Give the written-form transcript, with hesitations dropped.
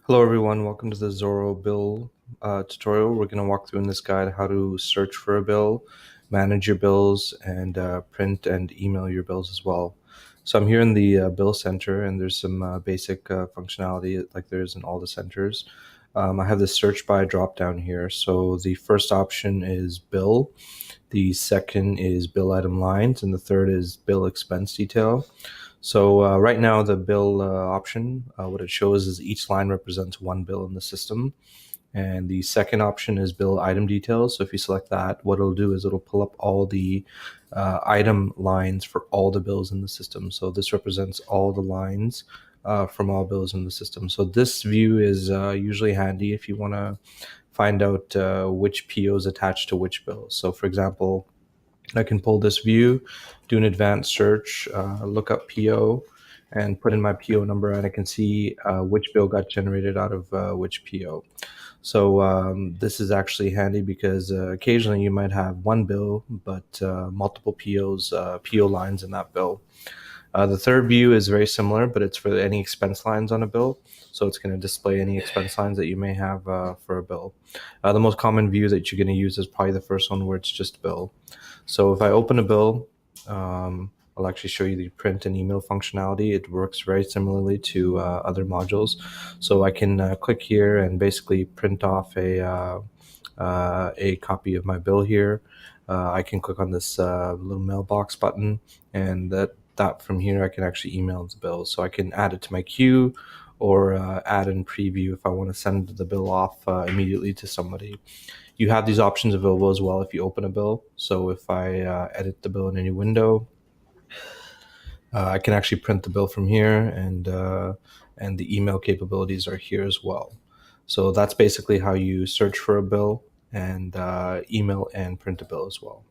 Hello everyone, welcome to the Xoro bill tutorial. We're going to walk through in this guide how to search for a bill, manage your bills, and print and email your bills as well. So I'm here in the bill center, and there's some basic functionality like there is in all the centers. I have this search by drop down here. So the first option is bill, the second is bill item lines, and the third is bill expense detail. So right now, the bill option, what it shows is each line represents one bill in the system. And the second option is bill item details. So if you select that, what it'll do is it'll pull up all the item lines for all the bills in the system. So this represents all the lines from all bills in the system. So this view is usually handy if you want to find out which PO is attached to which bill. So for example, I can pull this view, do an advanced search, look up PO, and put in my PO number, and I can see which bill got generated out of which PO. So this is actually handy because occasionally you might have one bill, but multiple PO lines in that bill. The third view is very similar, but it's for any expense lines on a bill. So it's going to display any expense lines that you may have for a bill. The most common view that you're going to use is probably the first one where it's just bill. So if I open a bill, I'll actually show you the print and email functionality. It works very similarly to other modules. So I can click here and basically print off a copy of my bill here. I can click on this little mailbox button, and that from here I can actually email the bill. So I can add it to my queue or add in preview if I want to send the bill off immediately to somebody. You have these options available as well if you open a bill. So if I edit the bill in any window, I can actually print the bill from here, and the email capabilities are here as well. So that's basically how you search for a bill and email and print a bill as well.